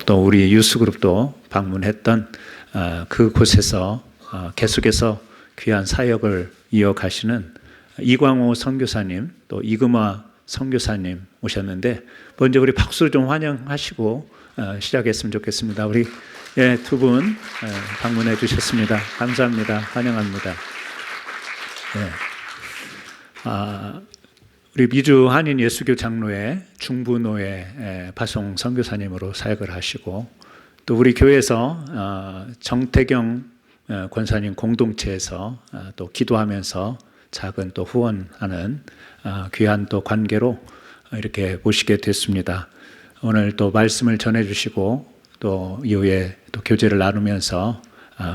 또 우리 유스그룹도 방문했던 그곳에서 계속해서 귀한 사역을 이어가시는 이광호 선교사님, 또 이금화 선교사님 오셨는데, 먼저 우리 박수로 좀 환영하시고 시작했으면 좋겠습니다. 우리 두 분 방문해 주셨습니다. 감사합니다. 환영합니다. 우리 미주 한인 예수교 장로회 중부노회 파송 선교사님으로 사역을 하시고, 또 우리 교회에서 정태경 권사님 공동체에서 또 기도하면서 작은 또 후원하는 귀한 또 관계로 이렇게 모시게 됐습니다. 오늘 또 말씀을 전해주시고 또 이후에 또 교제를 나누면서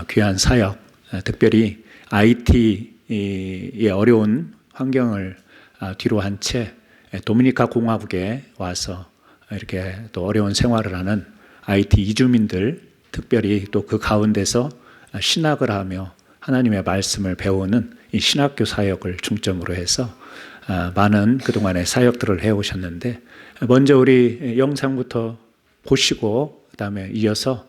귀한 사역, 특별히 IT의 어려운 환경을 뒤로 한 채 도미니카 공화국에 와서 이렇게 또 어려운 생활을 하는 IT 이주민들, 특별히 또 그 가운데서 신학을 하며 하나님의 말씀을 배우는 이 신학교 사역을 중점으로 해서 많은 그동안의 사역들을 해오셨는데, 먼저 우리 영상부터 보시고 그 다음에 이어서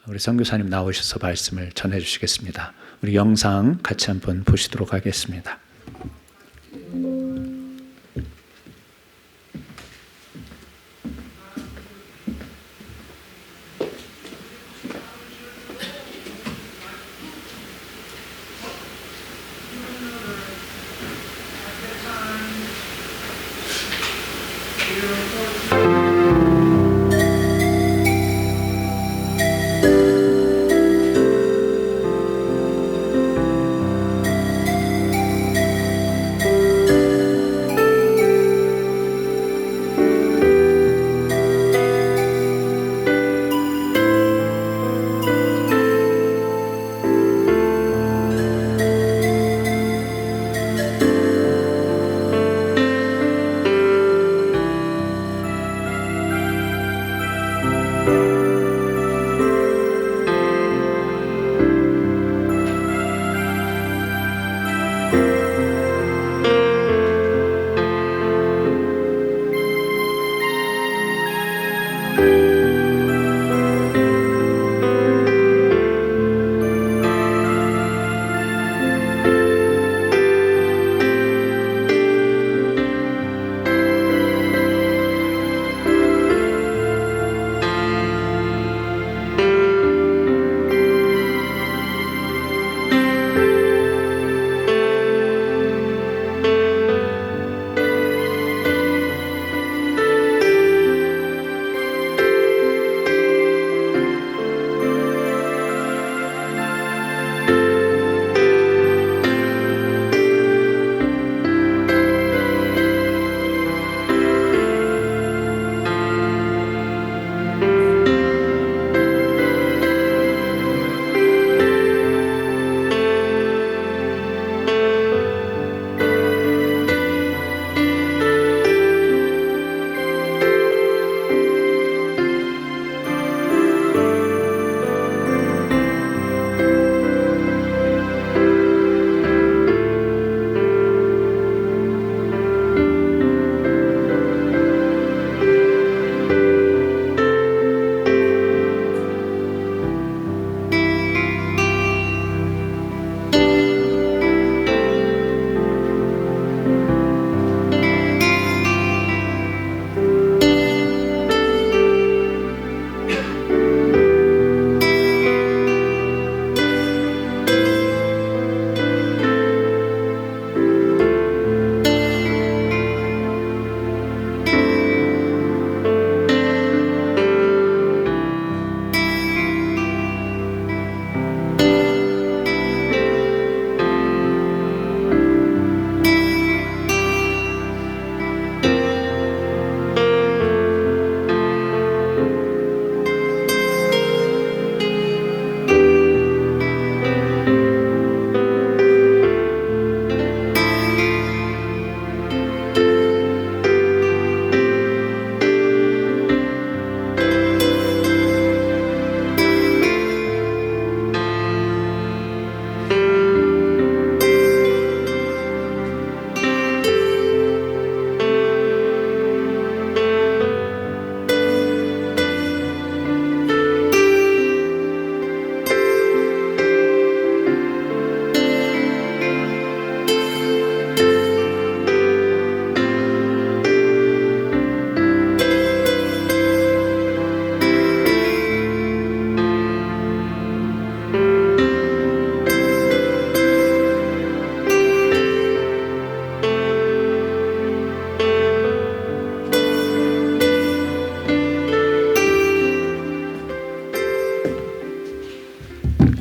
우리 선교사님 나오셔서 말씀을 전해주시겠습니다. 우리 영상 같이 한번 보시도록 하겠습니다.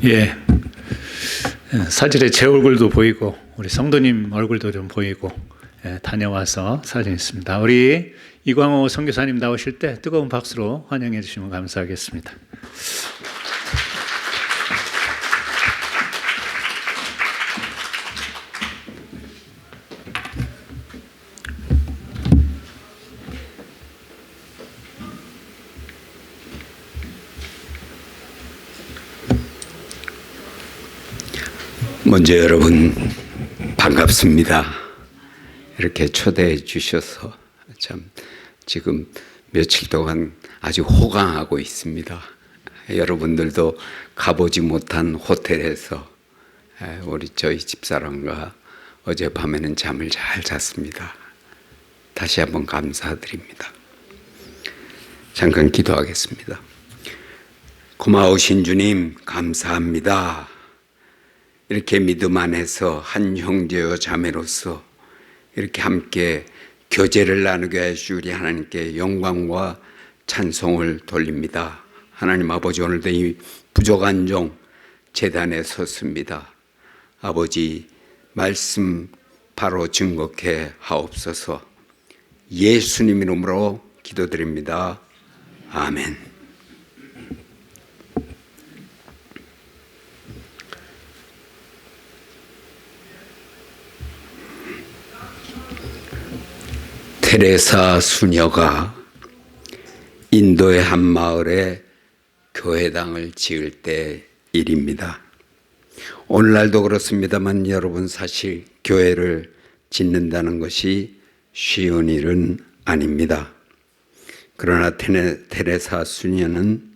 예, 사진에 제 얼굴도 보이고 우리 성도님 얼굴도 좀 보이고 다녀와서 사진 있습니다. 우리 이광호 선교사님 나오실 때 뜨거운 박수로 환영해 주시면 감사하겠습니다. 먼저 여러분 반갑습니다. 이렇게 초대해 주셔서 참 지금 며칠 동안 아주 호강하고 있습니다. 여러분들도 가보지 못한 호텔에서 우리 저희 집사람과 어젯밤에는 잠을 잘 잤습니다. 다시 한번 감사드립니다. 잠깐 기도하겠습니다. 고마우신 주님 감사합니다. 이렇게 믿음 안에서 한 형제여 자매로서 이렇게 함께 교제를 나누게 해주시 우리 하나님께 영광과 찬송을 돌립니다. 하나님 아버지, 오늘도 이 부족한 종 제단에 섰습니다. 아버지, 말씀 바로 증거케 하옵소서. 예수님 이름으로 기도드립니다. 아멘. 테레사 수녀가 인도의 한 마을에 교회당을 지을 때 일입니다. 오늘날도 그렇습니다만 여러분, 사실 교회를 짓는다는 것이 쉬운 일은 아닙니다. 그러나 테레사 수녀는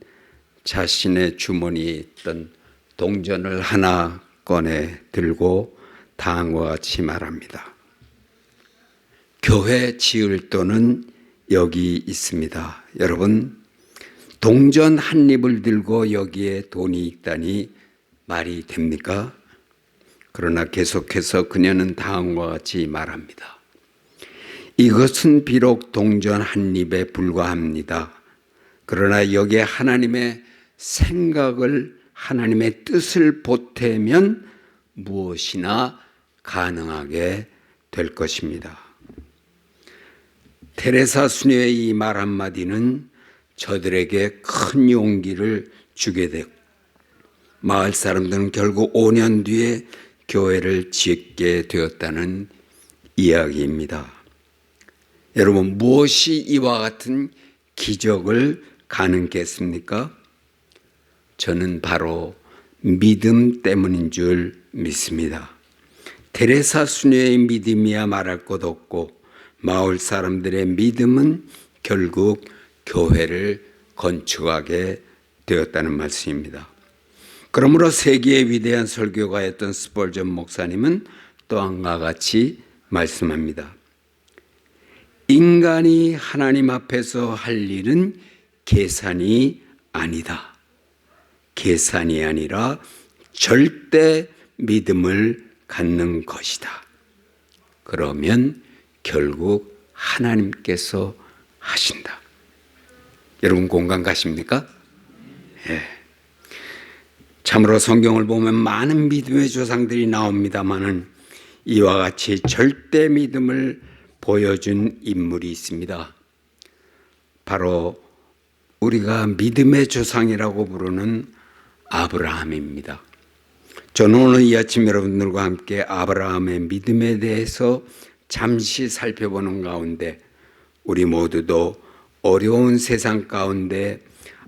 자신의 주머니에 있던 동전을 하나 꺼내 들고 다음과 같이 말합니다. 교회 지을 돈은 여기 있습니다. 여러분, 동전 한 입을 들고 여기에 돈이 있다니 말이 됩니까? 그러나 계속해서 그녀는 다음과 같이 말합니다. 이것은 비록 동전 한 입에 불과합니다. 그러나 여기에 하나님의 생각을, 하나님의 뜻을 보태면 무엇이나 가능하게 될 것입니다. 테레사 수녀의 이 말 한마디는 저들에게 큰 용기를 주게 되고 마을 사람들은 결국 5년 뒤에 교회를 짓게 되었다는 이야기입니다. 여러분, 무엇이 이와 같은 기적을 가능케 했습니까? 저는 바로 믿음 때문인 줄 믿습니다. 테레사 수녀의 믿음이야 말할 것 없고 마을 사람들의 믿음은 결국 교회를 건축하게 되었다는 말씀입니다. 그러므로 세계의 위대한 설교가였던 스펄전 목사님은 또한과 같이 말씀합니다. 인간이 하나님 앞에서 할 일은 계산이 아니다. 계산이 아니라 절대 믿음을 갖는 것이다. 그러면 결국 하나님께서 하신다. 여러분 공감 가십니까? 예. 참으로 성경을 보면 많은 믿음의 조상들이 나옵니다마는 이와 같이 절대 믿음을 보여준 인물이 있습니다. 바로 우리가 믿음의 조상이라고 부르는 아브라함입니다. 저는 오늘 이 아침 여러분들과 함께 아브라함의 믿음에 대해서 잠시 살펴보는 가운데 우리 모두도 어려운 세상 가운데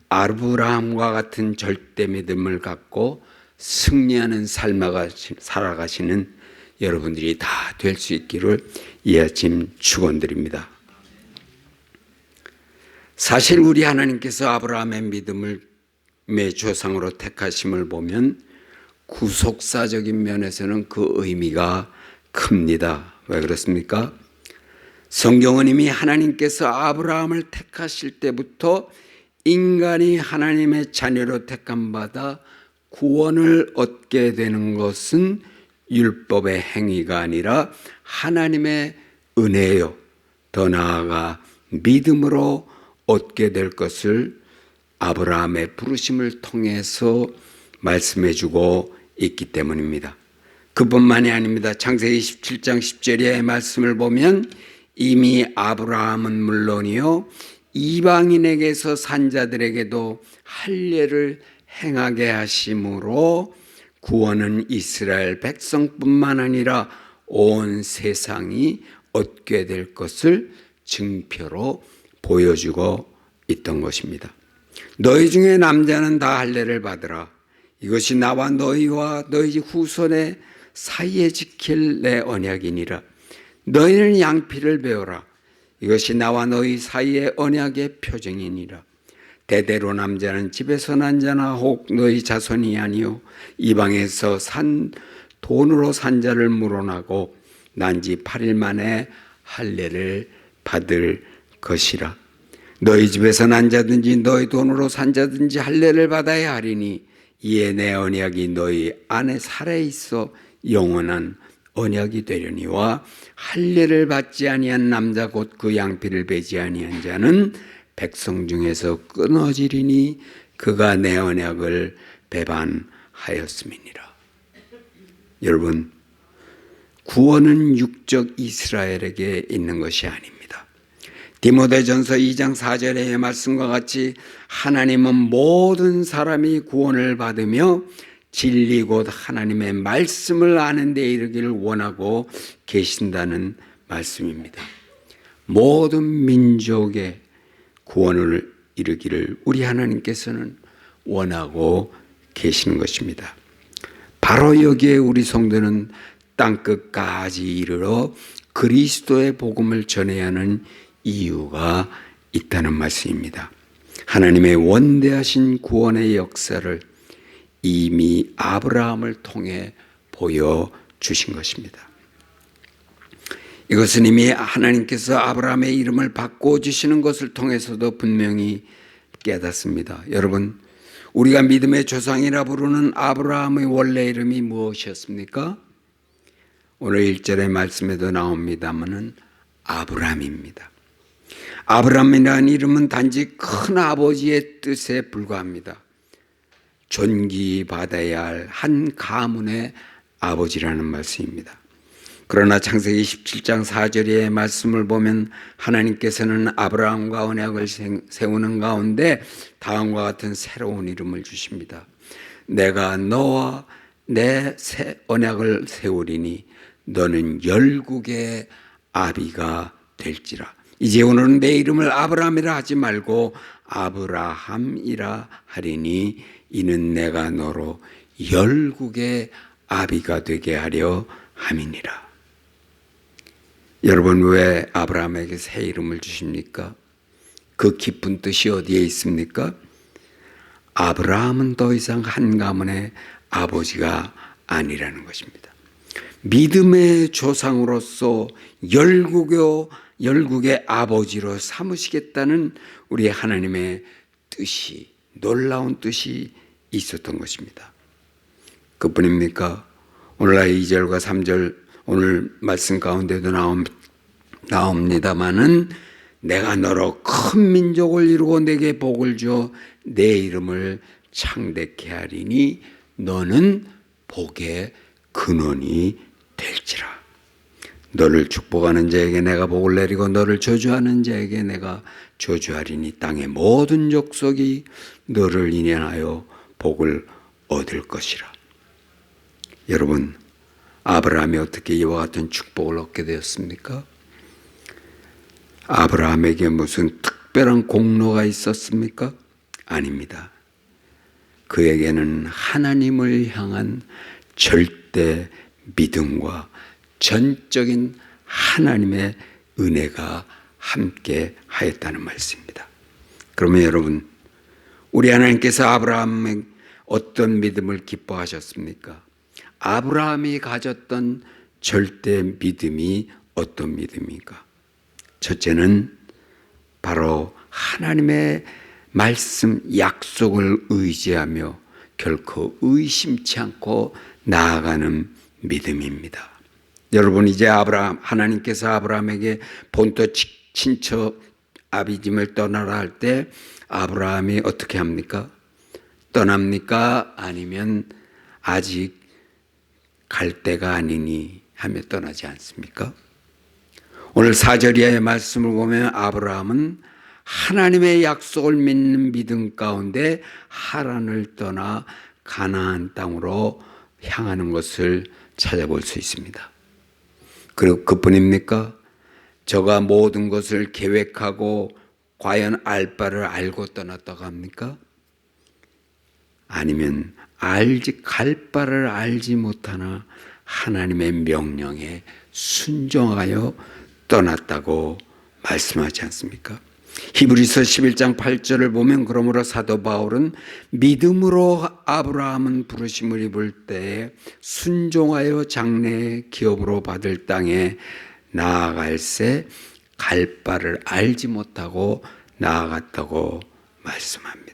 아브라함과 같은 절대 믿음을 갖고 승리하는 삶을 살아가시는 여러분들이 다 될 수 있기를 이 아침 축원드립니다. 사실 우리 하나님께서 아브라함의 믿음을 조상으로 택하심을 보면 구속사적인 면에서는 그 의미가 큽니다. 왜 그렇습니까? 성경은 이미 하나님께서 아브라함을 택하실 때부터 인간이 하나님의 자녀로 택함받아 구원을 얻게 되는 것은 율법의 행위가 아니라 하나님의 은혜요, 더 나아가 믿음으로 얻게 될 것을 아브라함의 부르심을 통해서 말씀해주고 있기 때문입니다. 그뿐만이 아닙니다. 창세기 17장 10절의 말씀을 보면 이미 아브라함은 물론이요 이방인에게서 산 자들에게도 할례를 행하게 하심으로 구원은 이스라엘 백성뿐만 아니라 온 세상이 얻게 될 것을 증표로 보여주고 있던 것입니다. 너희 중에 남자는 다 할례를 받으라. 이것이 나와 너희와 너희 후손의 사이에 지킬 내 언약이니라. 너희는 양피를 베어라. 이것이 나와 너희 사이의 언약의 표징이니라. 대대로 남자는 집에서 난 자나 혹 너희 자손이 아니요 이방에서 산 돈으로 산 자를 물어나고 난 지 8일 만에 할례를 받을 것이라. 너희 집에서 난 자든지 너희 돈으로 산 자든지 할례를 받아야 하리니 이에 내 언약이 너희 안에 살아있어 영원한 언약이 되려니와 할례를 받지 아니한 남자 곧 그 양피를 베지 아니한 자는 백성 중에서 끊어지리니 그가 내 언약을 배반하였음이니라. 여러분, 구원은 육적 이스라엘에게 있는 것이 아닙니다. 디모데전서 2장 4절의 말씀과 같이 하나님은 모든 사람이 구원을 받으며 진리 곧 하나님의 말씀을 아는 데 이르기를 원하고 계신다는 말씀입니다. 모든 민족의 구원을 이루기를 우리 하나님께서는 원하고 계시는 것입니다. 바로 여기에 우리 성도는 땅끝까지 이르러 그리스도의 복음을 전해야 하는 이유가 있다는 말씀입니다. 하나님의 원대하신 구원의 역사를 이미 아브라함을 통해 보여주신 것입니다. 이것은 이미 하나님께서 아브라함의 이름을 바꿔주시는 것을 통해서도 분명히 깨닫습니다. 여러분, 우리가 믿음의 조상이라 부르는 아브라함의 원래 이름이 무엇이었습니까? 오늘 1절의 말씀에도 나옵니다마는 아브람입니다. 아브람이라는 이름은 단지 큰 아버지의 뜻에 불과합니다. 존귀받아야 할 한 가문의 아버지라는 말씀입니다. 그러나 창세기 17장 4절의 말씀을 보면 하나님께서는 아브라함과 언약을 세우는 가운데 다음과 같은 새로운 이름을 주십니다. 내가 너와 내 언약을 세우리니 너는 열국의 아비가 될지라. 이제 오늘은 내 이름을 아브라함이라 하지 말고 아브라함이라 하리니 이는 내가 너로 열국의 아비가 되게 하려 함이니라. 여러분, 왜 아브라함에게 새 이름을 주십니까? 그 깊은 뜻이 어디에 있습니까? 아브라함은 더 이상 한 가문의 아버지가 아니라는 것입니다. 믿음의 조상으로서 열국의 아버지로 삼으시겠다는 우리 하나님의 뜻이, 놀라운 뜻이 있었던 것입니다. 그뿐입니까? 오늘날 2절과 3절 오늘 말씀 가운데도 나옵니다마는 내가 너로 큰 민족을 이루고 내게 복을 줘 내 이름을 창대케 하리니 너는 복의 근원이 될지라. 너를 축복하는 자에게 내가 복을 내리고 너를 저주하는 자에게 내가 저주하리니 땅의 모든 족속이 너를 인하여 복을 얻을 것이라. 여러분, 아브라함이 어떻게 이와 같은 축복을 얻게 되었습니까? 아브라함에게 무슨 특별한 공로가 있었습니까? 아닙니다. 그에게는 하나님을 향한 절대 믿음과 전적인 하나님의 은혜가 함께 하였다는 말씀입니다. 그러면 여러분, 우리 하나님께서 아브라함의 어떤 믿음을 기뻐하셨습니까? 아브라함이 가졌던 절대 믿음이 어떤 믿음입니까? 첫째는 바로 하나님의 말씀, 약속을 의지하며 결코 의심치 않고 나아가는 믿음입니다. 여러분, 이제 하나님께서 아브라함에게 본토 친척 아비짐을 떠나라 할 때 아브라함이 어떻게 합니까? 떠납니까? 아니면 아직 갈 때가 아니니 하며 떠나지 않습니까? 오늘 4절 이하의 말씀을 보면 아브라함은 하나님의 약속을 믿는 믿음 가운데 하란을 떠나 가나안 땅으로 향하는 것을 찾아볼 수 있습니다. 그리고 그뿐입니까? 저가 모든 것을 계획하고 과연 알 바를 알고 떠났다고 합니까? 아니면 갈 바를 알지 못하나 하나님의 명령에 순종하여 떠났다고 말씀하지 않습니까? 히브리서 11장 8절을 보면 그러므로 사도 바울은 믿음으로 아브라함은 부르심을 입을 때에 순종하여 장래의 기업으로 받을 땅에 나아갈새 갈 바를 알지 못하고 나아갔다고 말씀합니다.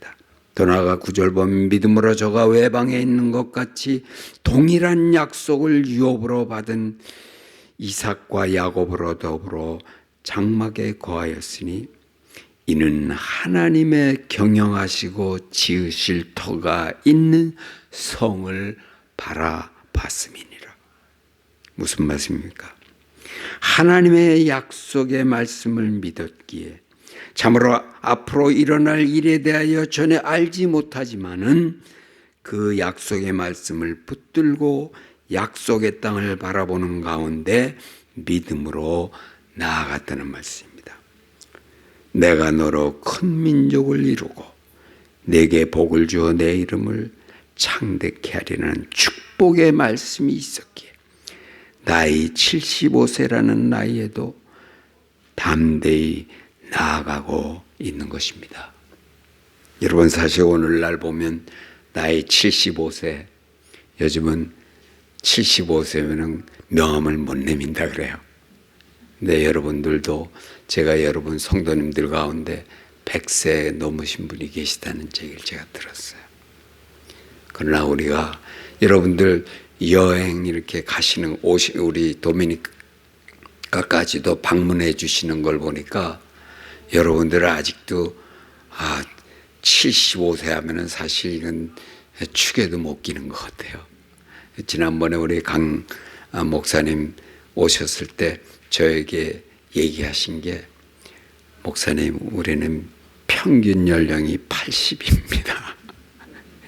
더 나아가 9절 보면 믿음으로 저가 외방에 있는 것 같이 동일한 약속을 유업으로 받은 이삭과 야곱으로 더불어 장막에 거하였으니 이는 하나님의 경영하시고 지으실 터가 있는 성을 바라봤음이니라. 무슨 말씀입니까? 하나님의 약속의 말씀을 믿었기에 참으로 앞으로 일어날 일에 대하여 전혀 알지 못하지만은 그 약속의 말씀을 붙들고 약속의 땅을 바라보는 가운데 믿음으로 나아갔다는 말씀입니다. 내가 너로 큰 민족을 이루고 내게 복을 주어 내 이름을 창대케 하리라는 축복의 말씀이 있었기에 나이 75세라는 나이에도 담대히 나아가고 있는 것입니다. 여러분 사실 오늘날 보면 나이 75세, 요즘은 75세면 명함을 못 내민다 그래요. 근데 여러분들도 제가 여러분 성도님들 가운데 100세 넘으신 분이 계시다는 얘기를 제가 들었어요. 그러나 우리가 여러분들 여행 이렇게 가시는 우리 도미니카까지도 방문해 주시는 걸 보니까 여러분들은 아직도 75세 하면은 사실 이건 축에도 못 끼는 것 같아요. 지난번에 우리 강 목사님 오셨을 때 저에게 얘기하신 게 목사님 우리는 평균 연령이 80입니다.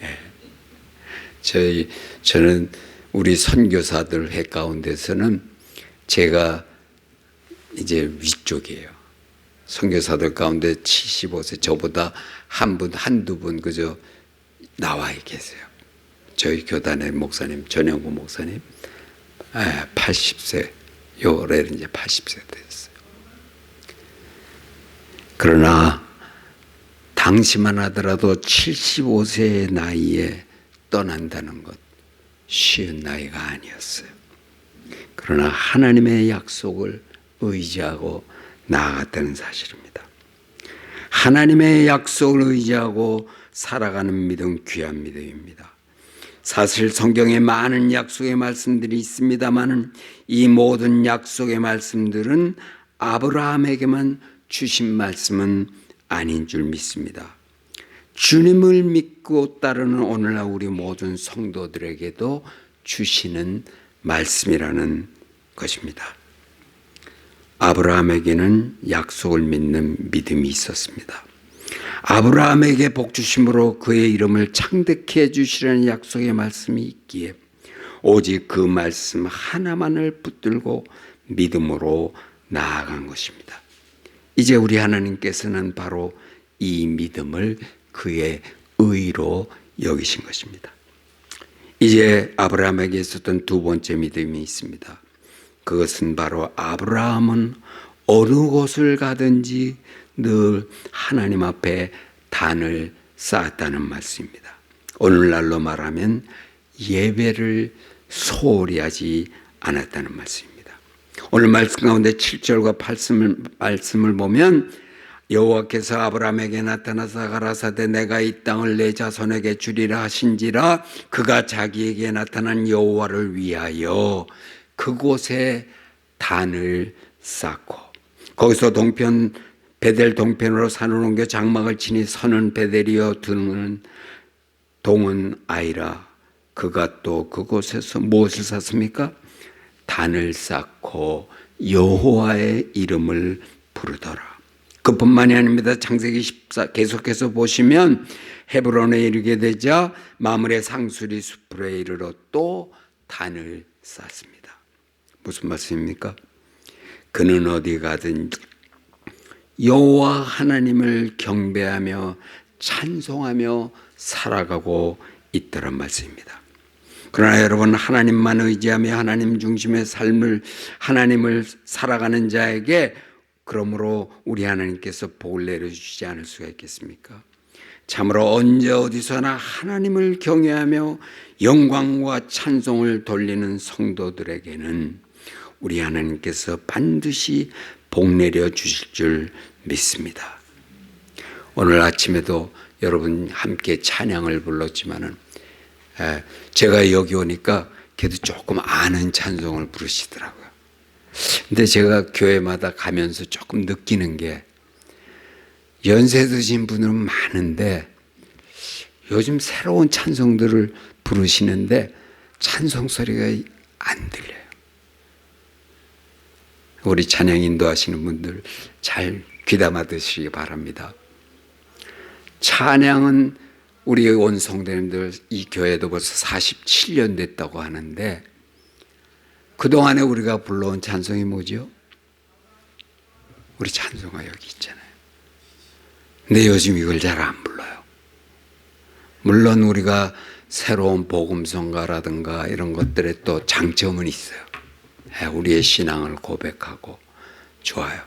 네. 저는 우리 선교사들 회 가운데서는 제가 이제 위쪽이에요. 선교사들 가운데 75세 저보다 한두 분 그저 나와 계세요. 저희 교단의 목사님 전영구 목사님 80세 올해 이제 80세 됐어요. 그러나 당시만 하더라도 75세의 나이에 떠난다는 것 쉬운 나이가 아니었어요. 그러나 하나님의 약속을 의지하고 나아갔다는 사실입니다. 하나님의 약속을 의지하고 살아가는 믿음 귀한 믿음입니다. 사실 성경에 많은 약속의 말씀들이 있습니다만 이 모든 약속의 말씀들은 아브라함에게만 주신 말씀은 아닌 줄 믿습니다. 주님을 믿고 따르는 오늘날 우리 모든 성도들에게도 주시는 말씀이라는 것입니다. 아브라함에게는 약속을 믿는 믿음이 있었습니다. 아브라함에게 복 주심으로 그의 이름을 창대케 해주시라는 약속의 말씀이 있기에 오직 그 말씀 하나만을 붙들고 믿음으로 나아간 것입니다. 이제 우리 하나님께서는 바로 이 믿음을 그의 의로 여기신 것입니다. 이제 아브라함에게 있었던 두 번째 믿음이 있습니다. 그것은 바로 아브라함은 어느 곳을 가든지 늘 하나님 앞에 단을 쌓았다는 말씀입니다. 오늘날로 말하면 예배를 소홀히 하지 않았다는 말씀입니다. 오늘 말씀 가운데 7절과 8말씀을 보면 여호와께서 아브라함에게 나타나사 가라사대 내가 이 땅을 내 자손에게 주리라 하신지라 그가 자기에게 나타난 여호와를 위하여 그곳에 단을 쌓고 거기서 베델 동편으로 산을 옮겨 장막을 치니 서는 베델이요 동은 아이라 그가 또 그곳에서 무엇을 샀습니까? 단을 쌓고 여호와의 이름을 부르더라. 그뿐만이 아닙니다. 창세기 14 계속해서 보시면 헤브론에 이르게 되자 마므레 상수리 숲으로 이르러 또 단을 쌓습니다. 무슨 말씀입니까? 그는 어디 가든 여호와 하나님을 경배하며 찬송하며 살아가고 있더란 말씀입니다. 그러나 여러분, 하나님만 의지하며 하나님 중심의 삶을, 하나님을 살아가는 자에게 그러므로 우리 하나님께서 복을 내려주시지 않을 수가 있겠습니까? 참으로 언제 어디서나 하나님을 경외하며 영광과 찬송을 돌리는 성도들에게는 우리 하나님께서 반드시 복 내려 주실 줄 믿습니다. 오늘 아침에도 여러분 함께 찬양을 불렀지만은 제가 여기 오니까 걔도 조금 아는 찬송을 부르시더라고요. 근데 제가 교회마다 가면서 조금 느끼는 게 연세 드신 분들은 많은데 요즘 새로운 찬송들을 부르시는데 찬송 소리가 안 들려요. 우리 찬양 인도하시는 분들 잘 귀담아 드시기 바랍니다. 찬양은 우리 온 성도님들, 이 교회도 벌써 47년 됐다고 하는데 그동안에 우리가 불러온 찬송이 뭐죠? 우리 찬송가 여기 있잖아요. 근데 요즘 이걸 잘 안 불러요. 물론 우리가 새로운 복음성가라든가 이런 것들에 또 장점은 있어요. 우리의 신앙을 고백하고 좋아요.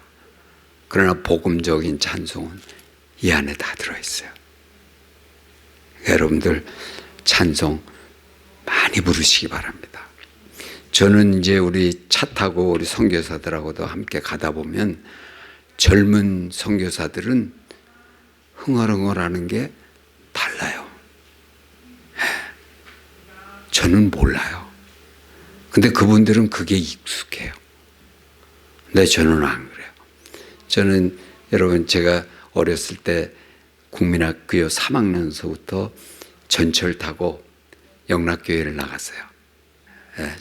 그러나 복음적인 찬송은 이 안에 다 들어있어요. 여러분들 찬송 많이 부르시기 바랍니다. 저는 이제 우리 차 타고 우리 선교사들하고도 함께 가다 보면 젊은 선교사들은 흥얼흥얼하는 게 달라요. 저는 몰라요. 근데 그분들은 그게 익숙해요. 근데 저는 안 그래요. 저는 여러분, 제가 어렸을 때 국민학교 3학년서부터 전철 타고 영락교회를 나갔어요.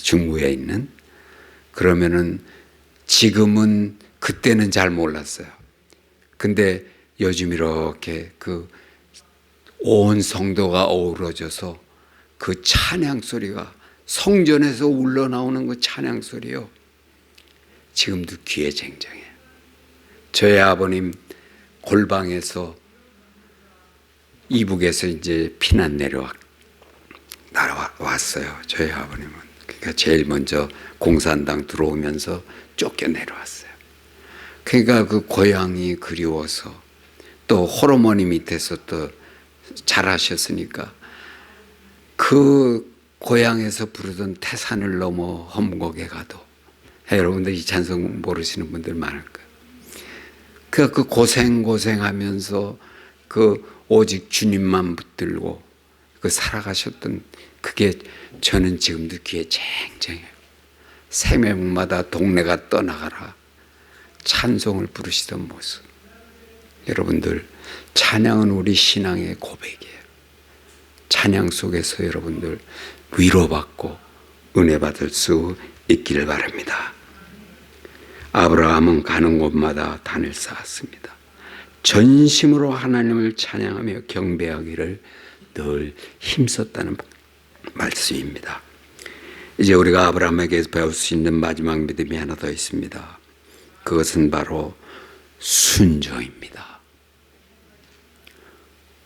중구에 있는. 그러면은 지금은 그때는 잘 몰랐어요. 근데 요즘 이렇게 그 온 성도가 어우러져서 그 찬양 소리가 성전에서 울러나오는 그 찬양 소리요. 지금도 귀에 쟁쟁해요. 저희 아버님 골방에서 이북에서 이제 피난 날아왔어요. 저희 아버님은. 그러니까 제일 먼저 공산당 들어오면서 쫓겨 내려왔어요. 그러니까 그 고향이 그리워서 또 호르몬이 밑에서 또 잘하셨으니까 그 고향에서 부르던 태산을 넘어 험곡에 가도, 여러분들 이 찬송 모르시는 분들 많을 거예요. 그 고생하면서 그 오직 주님만 붙들고 그 살아가셨던 그게 저는 지금도 귀에 쟁쟁해요. 새벽마다 동네가 떠나가라 찬송을 부르시던 모습. 여러분들, 찬양은 우리 신앙의 고백이에요. 찬양 속에서 여러분들 위로받고 은혜 받을 수 있기를 바랍니다. 아브라함은 가는 곳마다 단을 쌓았습니다. 전심으로 하나님을 찬양하며 경배하기를 늘 힘썼다는 말씀입니다. 이제 우리가 아브라함에게서 배울 수 있는 마지막 믿음이 하나 더 있습니다. 그것은 바로 순종입니다.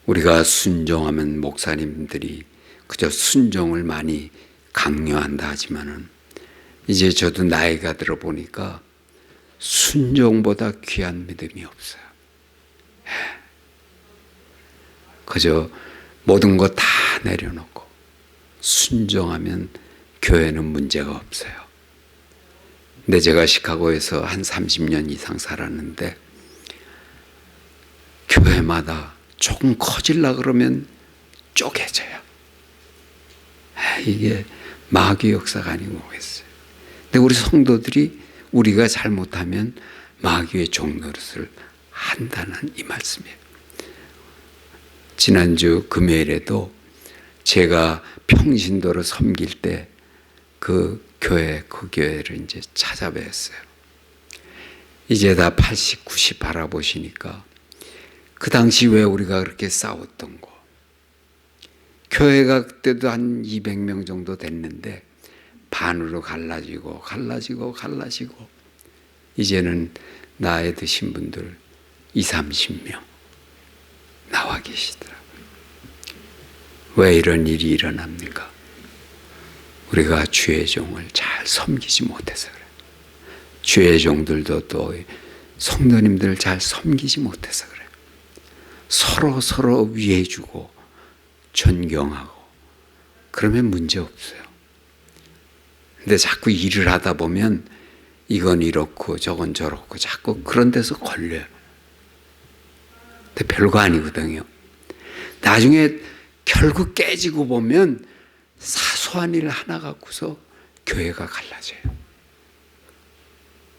우리가 순종하면 목사님들이 그저 순종을 많이 강요한다 하지만은 이제 저도 나이가 들어 보니까 순종보다 귀한 믿음이 없어요. 그저 모든 거 다 내려놓고 순종하면 교회는 문제가 없어요. 근데 제가 시카고에서 한 30년 이상 살았는데 교회마다 조금 커질라 그러면 쪼개져요. 이게 마귀 역사가 아니고 뭐겠어요. 근데 우리 성도들이 우리가 잘못하면 마귀의 종노릇을 한다는 이 말씀이에요. 지난주 금요일에도 제가 평신도로 섬길 때 그 교회를 이제 찾아뵈었어요. 이제 다 80, 90 바라보시니까 그 당시 왜 우리가 그렇게 싸웠던 거. 교회가 그때도 한 200명 정도 됐는데 반으로 갈라지고 이제는 나이 드신 분들 20, 30명 나와 계시더라고요. 왜 이런 일이 일어납니까? 우리가 주의 종을 잘 섬기지 못해서 그래요. 주의 종들도 또 성도님들 잘 섬기지 못해서 그래요. 서로 위해주고 존경하고 그러면 문제 없어요. 근데 자꾸 일을 하다 보면 이건 이렇고 저건 저렇고 자꾸 그런 데서 걸려요. 근데 별거 아니거든요. 나중에 결국 깨지고 보면 사소한 일 하나 갖고서 교회가 갈라져요.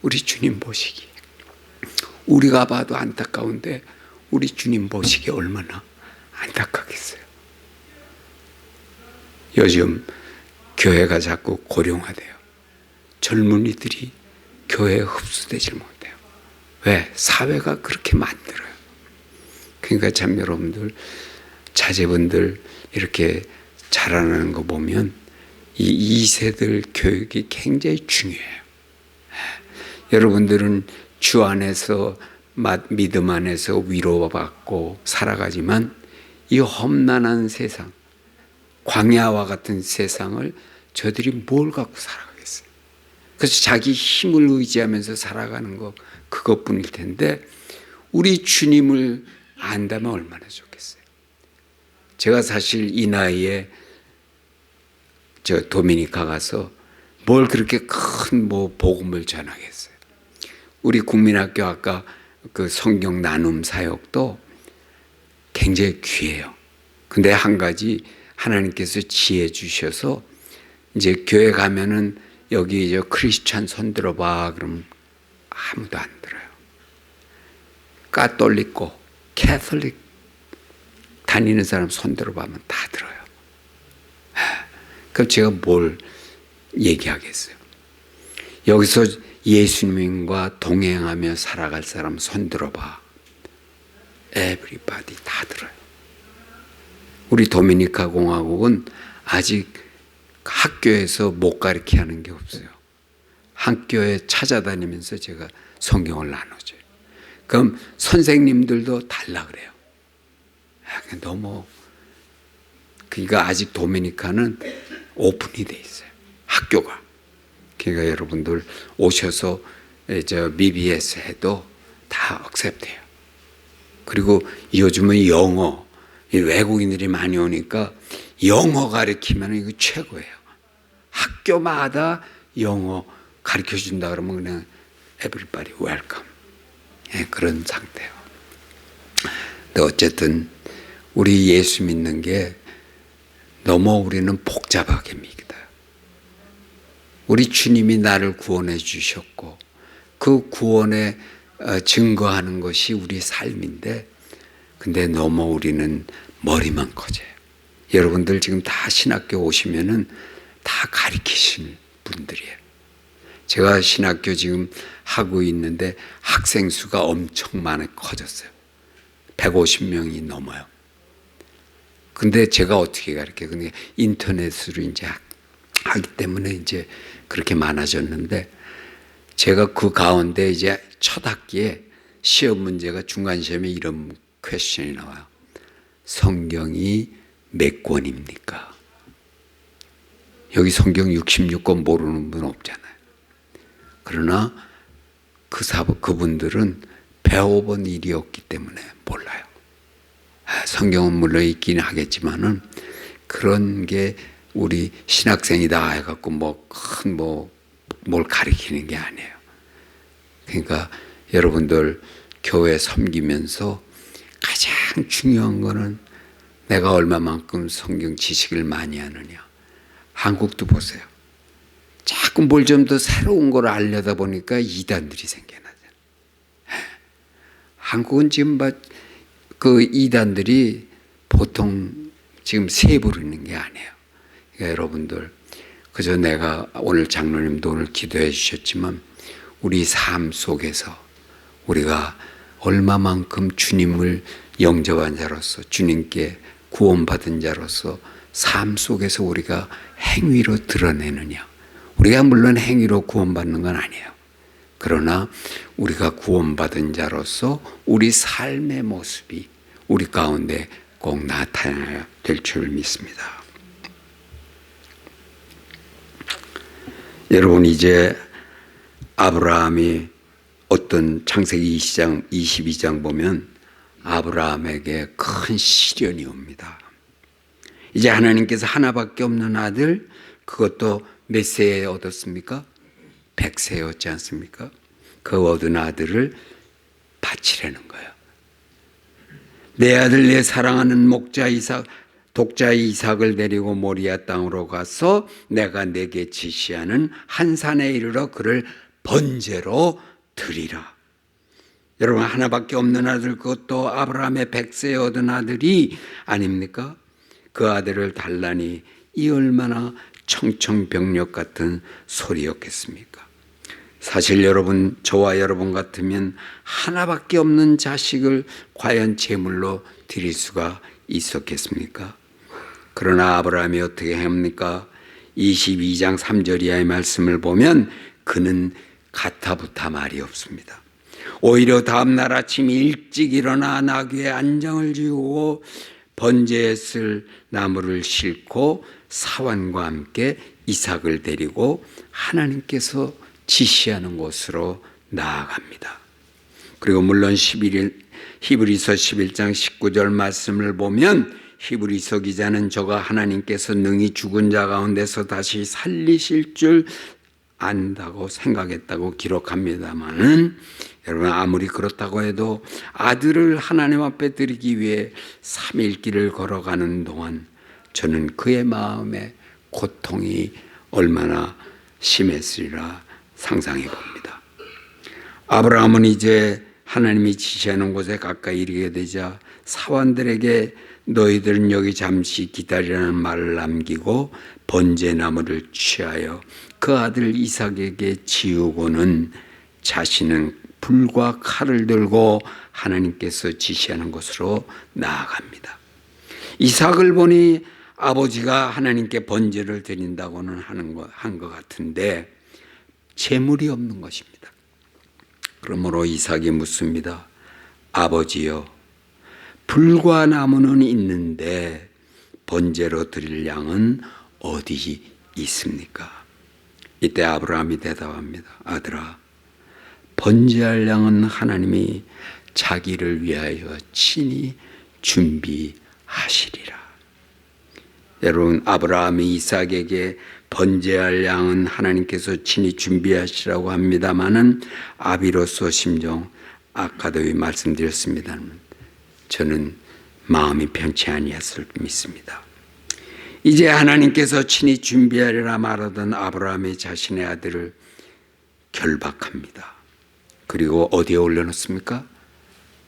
우리 주님 보시기. 우리가 봐도 안타까운데 우리 주님 보시기 얼마나 안타깝겠어요. 요즘 교회가 자꾸 고령화돼요. 젊은이들이 교회에 흡수되질 못해요. 왜? 사회가 그렇게 만들어요. 그러니까 참 여러분들, 자제분들 이렇게 자라나는 거 보면 이 2세들 교육이 굉장히 중요해요. 여러분들은 주 안에서 믿음 안에서 위로받고 살아가지만 이 험난한 세상, 광야와 같은 세상을 저들이 뭘 갖고 살아가겠어요? 그래서 자기 힘을 의지하면서 살아가는 것 그것뿐일 텐데 우리 주님을 안다면 얼마나 좋겠어요. 제가 사실 이 나이에 저 도미니카 가서 뭘 그렇게 큰 복음을 전하겠어요. 우리 국민학교 아까 그 성경 나눔 사역도 굉장히 귀해요. 근데 한 가지 하나님께서 지혜 주셔서 이제 교회 가면은 여기 저 크리스찬 손 들어봐 그러면 아무도 안 들어요. 가톨릭고 캐톨릭 다니는 사람 손 들어봐면 다 들어요. 그럼 제가 뭘 얘기하겠어요? 여기서 예수님과 동행하며 살아갈 사람 손 들어봐. Everybody 다 들어요. 우리 도미니카 공화국은 아직 학교에서 못 가르치게 하는 게 없어요. 학교에 찾아다니면서 제가 성경을 나눠줘요. 그럼 선생님들도 달라 그래요. 너무 그러니까 아직 도미니카는 오픈이 돼 있어요. 학교가. 그러니까 여러분들 오셔서 저 BBS 해도 다 억셉트해요. 그리고 요즘은 영어 외국인들이 많이 오니까 영어 가르치면 이거 최고예요. 학교마다 영어 가르쳐 준다 그러면 그냥 everybody welcome. 예, 그런 상태예요. 근데 어쨌든 우리 예수 믿는 게 너무 우리는 복잡하게 믿어요. 우리 주님이 나를 구원해 주셨고 그 구원에 증거하는 것이 우리 삶인데 근데 너무 우리는 머리만 커져요. 여러분들 지금 다 신학교 오시면은 다 가르치신 분들이에요. 제가 신학교 지금 하고 있는데 학생 수가 엄청 많이 커졌어요. 150명이 넘어요. 근데 제가 어떻게 가르쳐요? 근데 인터넷으로 이제 하기 때문에 이제 그렇게 많아졌는데 제가 그 가운데 이제 첫 학기에 시험 문제가 중간 시험에 이런 퀘스천이 나와요. 성경이 몇 권입니까? 여기 성경 66권 모르는 분 없잖아요. 그러나 그분들은 배워본 일이었기 때문에 몰라요. 성경은 물론 있긴 하겠지만은 그런 게 우리 신학생이다 해갖고 뭘 가르치는 게 아니에요. 그러니까 여러분들 교회 섬기면서 가장 중요한 거는 내가 얼마만큼 성경 지식을 많이 하느냐. 한국도 보세요. 자꾸 뭘 좀 더 새로운 걸 알려다 보니까 이단들이 생겨나잖아요. 한국은 지금 그 이단들이 보통 지금 세 부르는 게 아니에요. 그러니까 여러분들 그저 내가 오늘 장로님도 오늘 기도해 주셨지만 우리 삶 속에서 우리가 얼마만큼 주님을 영접한 자로서 주님께 구원받은 자로서 삶 속에서 우리가 행위로 드러내느냐. 우리가 물론 행위로 구원받는 건 아니에요. 그러나 우리가 구원받은 자로서 우리 삶의 모습이 우리 가운데 꼭 나타나야 될 줄 믿습니다. 여러분 이제 아브라함이 어떤 창세기 22장 보면 아브라함에게 큰 시련이 옵니다. 이제 하나님께서 하나밖에 없는 아들 그것도 몇 세에 얻었습니까? 100세였지 않습니까? 그 얻은 아들을 바치려는 거예요. 내 아들 내 사랑하는 독자 이삭을 데리고 모리아 땅으로 가서 내가 내게 지시하는 한 산에 이르러 그를 번제로 드리라. 여러분 하나밖에 없는 아들 그것도 아브라함의 100세에 얻은 아들이 아닙니까? 그 아들을 달라니 이 얼마나 청청병력 같은 소리였겠습니까? 사실 여러분 저와 여러분 같으면 하나밖에 없는 자식을 과연 제물로 드릴 수가 있었겠습니까? 그러나 아브라함이 어떻게 합니까? 22장 3절 이하의 말씀을 보면 그는 가타부타 말이 없습니다. 오히려 다음날 아침 일찍 일어나 나귀에 안장을 지우고 번제에 쓸 나무를 싣고 사환과 함께 이삭을 데리고 하나님께서 지시하는 곳으로 나아갑니다. 그리고 물론 히브리서 11장 19절 말씀을 보면 히브리서 기자는 저가 하나님께서 능히 죽은 자 가운데서 다시 살리실 줄 안다고 생각했다고 기록합니다만 여러분 아무리 그렇다고 해도 아들을 하나님 앞에 드리기 위해 3일 길을 걸어가는 동안 저는 그의 마음에 고통이 얼마나 심했으리라 상상해 봅니다. 아브라함은 이제 하나님이 지시하는 곳에 가까이 이르게 되자 사환들에게 너희들은 여기 잠시 기다리라는 말을 남기고 번제나무를 취하여 그 아들 이삭에게 지우고는 자신은 불과 칼을 들고 하나님께서 지시하는 곳으로 나아갑니다. 이삭을 보니 아버지가 하나님께 번제를 드린다고는 한 것 같은데 재물이 없는 것입니다. 그러므로 이삭이 묻습니다. 아버지여, 불과 나무는 있는데 번제로 드릴 양은 어디 있습니까? 이때 아브라함이 대답합니다. 아들아, 번제할 양은 하나님이 자기를 위하여 친히 준비하시리라. 여러분 아브라함이 이삭에게 번제할 양은 하나님께서 친히 준비하시라고 합니다마는 아비로서 심정 아까도 말씀드렸습니다만 저는 마음이 편치 아니었을 믿습니다. 이제 하나님께서 친히 준비하리라 말하던 아브라함이 자신의 아들을 결박합니다. 그리고 어디에 올려놓습니까?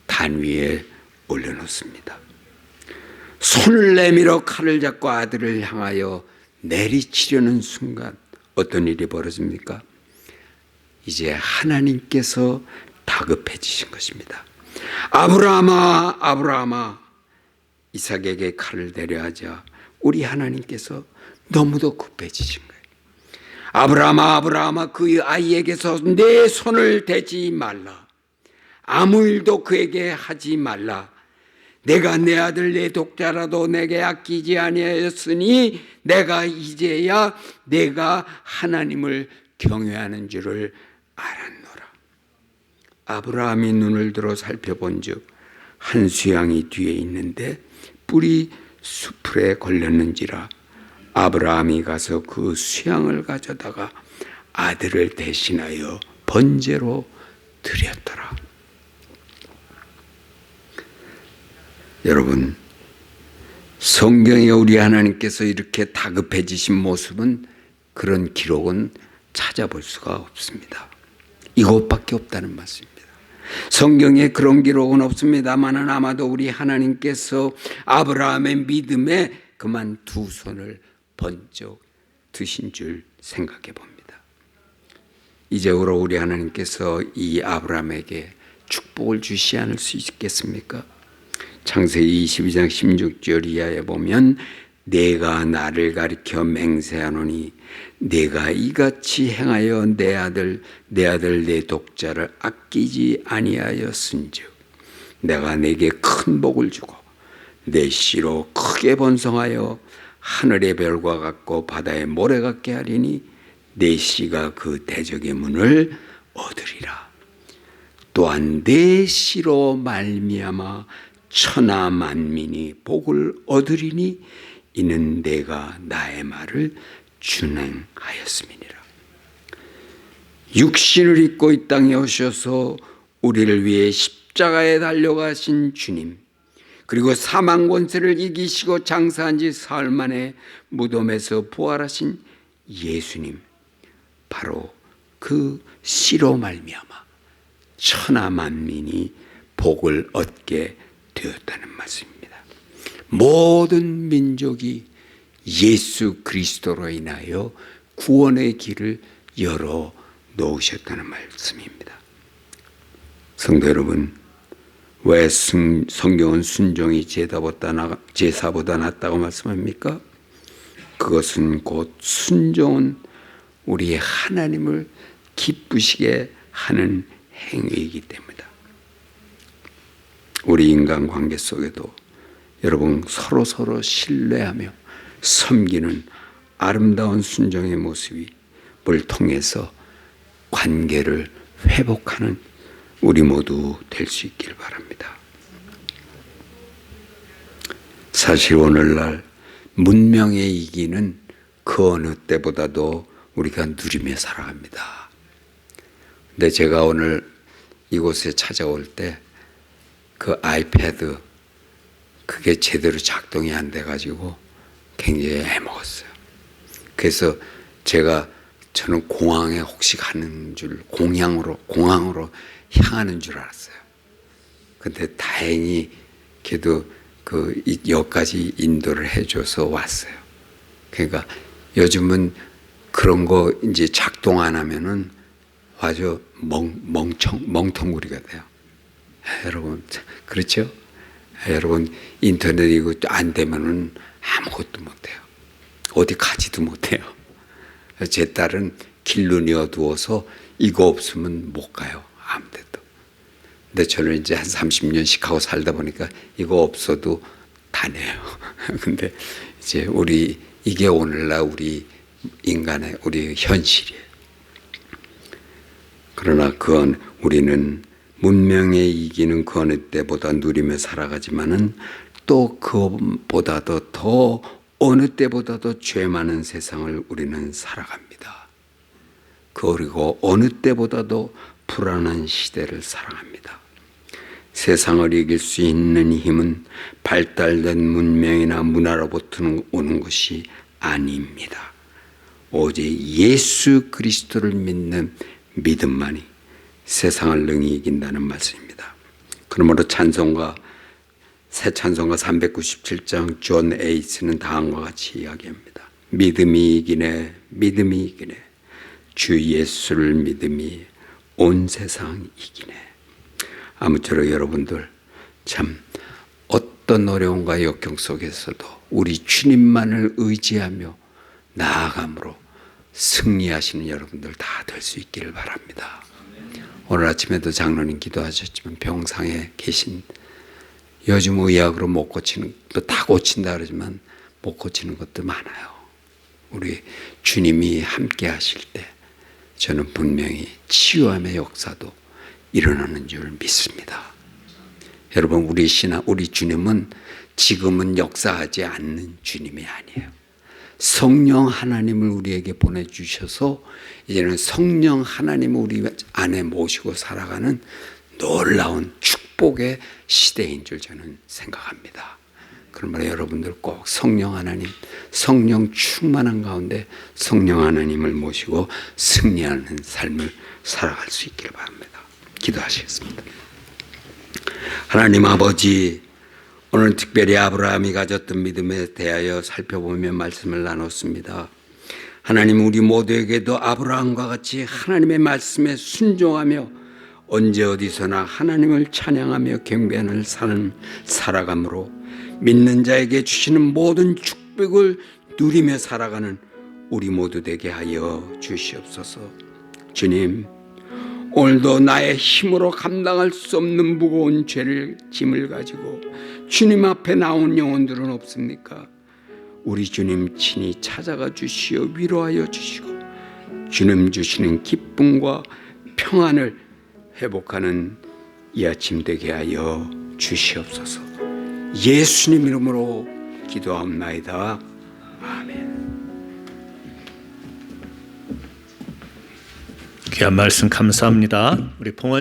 단 위에 올려놓습니다. 손을 내밀어 칼을 잡고 아들을 향하여 내리치려는 순간 어떤 일이 벌어집니까? 이제 하나님께서 다급해지신 것입니다. 아브라함아, 아브라함아, 이삭에게 칼을 내려하자 우리 하나님께서 너무도 급해지신 거예요. 아브라함아, 아브라함아, 그 아이에게서 내 손을 대지 말라. 아무 일도 그에게 하지 말라. 내가 내 아들 내 독자라도 내게 아끼지 아니하였으니 내가 이제야 내가 하나님을 경외하는 줄을 알았노라. 아브라함이 눈을 들어 살펴본즉 한 수양이 뒤에 있는데 뿔이 수풀에 걸렸는지라 아브라함이 가서 그 수양을 가져다가 아들을 대신하여 번제로 드렸더라. 여러분, 성경에 우리 하나님께서 이렇게 다급해지신 모습은 그런 기록은 찾아볼 수가 없습니다. 이것밖에 없다는 말씀입니다. 성경에 그런 기록은 없습니다만 아마도 우리 하나님께서 아브라함의 믿음에 그만 두 손을 번쩍 드신 줄 생각해 봅니다. 이제부로 우리 하나님께서 이 아브라함에게 축복을 주시 않을 수 있겠습니까? 창세기 22장 16절 이하에 보면 내가 나를 가리켜 맹세하노니 내가 이같이 행하여 내 아들 내 독자를 아끼지 아니하였은즉 내가 내게 큰 복을 주고 내 씨로 크게 번성하여 하늘의 별과 같고 바다의 모래 같게 하리니 내 씨가 그 대적의 문을 얻으리라. 또한 내 씨로 말미암아 천하 만민이 복을 얻으리니 이는 내가 나의 말을 준행하였음이니라. 육신을 입고 이 땅에 오셔서 우리를 위해 십자가에 달려가신 주님, 그리고 사망 권세를 이기시고 장사한 지 사흘 만에 무덤에서 부활하신 예수님, 바로 그 씨로 말미암아 천하 만민이 복을 얻게 되었다는 말씀입니다. 모든 민족이 예수 그리스도로 인하여 구원의 길을 열어 놓으셨다는 말씀입니다. 성도 여러분, 왜 성경은 순종이 제사보다 낫다고 말씀합니까? 그것은 곧 순종은 우리의 하나님을 기쁘시게 하는 행위이기 때문이다. 우리 인간관계 속에도 여러분 서로 신뢰하며 섬기는 아름다운 순종의 모습을 통해서 관계를 회복하는 우리 모두 될 수 있기를 바랍니다. 사실 오늘날 문명의 이기는 그 어느 때보다도 우리가 누리며 살아갑니다. 근데 제가 오늘 이곳에 찾아올 때 그 아이패드 그게 제대로 작동이 안 돼가지고 굉장히 애먹었어요. 그래서 저는 공항에 혹시 가는 줄, 공항으로 향하는 줄 알았어요. 근데 다행히 그래도 그 역까지 인도를 해줘서 왔어요. 그러니까 요즘은 그런 거 이제 작동 안 하면은 아주 멍텅구리가 돼요. 여러분, 그렇죠? 여러분, 인터넷 이거 안 되면은 아무것도 못해요. 어디 가지도 못해요. 제 딸은 길로 뉘어두어서 이거 없으면 못 가요. 아무 데도. 근데 저는 이제 한 30년씩 하고 살다 보니까 이거 없어도 다녀요. 근데 이제 이게 오늘날 우리 인간의 우리 현실이에요. 그러나 그건 우리는 문명에 이기는 그 어느 때보다 누리며 살아가지만은 또 그보다도 더 어느 때보다도 죄 많은 세상을 우리는 살아갑니다. 그리고 어느 때보다도 불안한 시대를 살아갑니다. 세상을 이길 수 있는 힘은 발달된 문명이나 문화로부터 오는 것이 아닙니다. 오직 예수 그리스도를 믿는 믿음만이 세상을 능히 이긴다는 말씀입니다. 그러므로 새 찬송가 397장 존 에이스는 다음과 같이 이야기합니다. 믿음이 이기네, 믿음이 이기네. 주 예수를 믿음이 온 세상 이기네. 아무쪼록 여러분들 참 어떤 어려움과 역경 속에서도 우리 주님만을 의지하며 나아감으로 승리하시는 여러분들 다 될 수 있기를 바랍니다. 오늘 아침에도 장로님 기도하셨지만 병상에 계신 요즘 의학으로 못 고치는 것도 다 고친다 그러지만 못 고치는 것도 많아요. 우리 주님이 함께 하실 때 저는 분명히 치유함의 역사도 일어나는 줄 믿습니다. 여러분 우리 주님은 지금은 역사하지 않는 주님이 아니에요. 성령 하나님을 우리에게 보내주셔서 이제는 성령 하나님을 우리 안에 모시고 살아가는 놀라운 축복의 시대인 줄 저는 생각합니다. 그러므로 여러분들 꼭 성령 하나님, 성령 충만한 가운데 성령 하나님을 모시고 승리하는 삶을 살아갈 수 있기를 바랍니다. 기도하시겠습니다. 하나님 아버지, 오늘 특별히 아브라함이 가졌던 믿음에 대하여 살펴보며 말씀을 나눴습니다. 하나님 우리 모두에게도 아브라함과 같이 하나님의 말씀에 순종하며 언제 어디서나 하나님을 찬양하며 경배하는 삶을 살아감으로 믿는 자에게 주시는 모든 축복을 누리며 살아가는 우리 모두 되게 하여 주시옵소서. 주님, 오늘도 나의 힘으로 감당할 수 없는 무거운 죄를 짐을 가지고 주님 앞에 나온 영혼들은 없습니까? 우리 주님 친히 찾아가 주시어 위로하여 주시고 주님 주시는 기쁨과 평안을 회복하는 이 아침 되게 하여 주시옵소서. 예수님 이름으로 기도하옵나이다. 아멘. 귀한 말씀 감사합니다. 우리 봉헌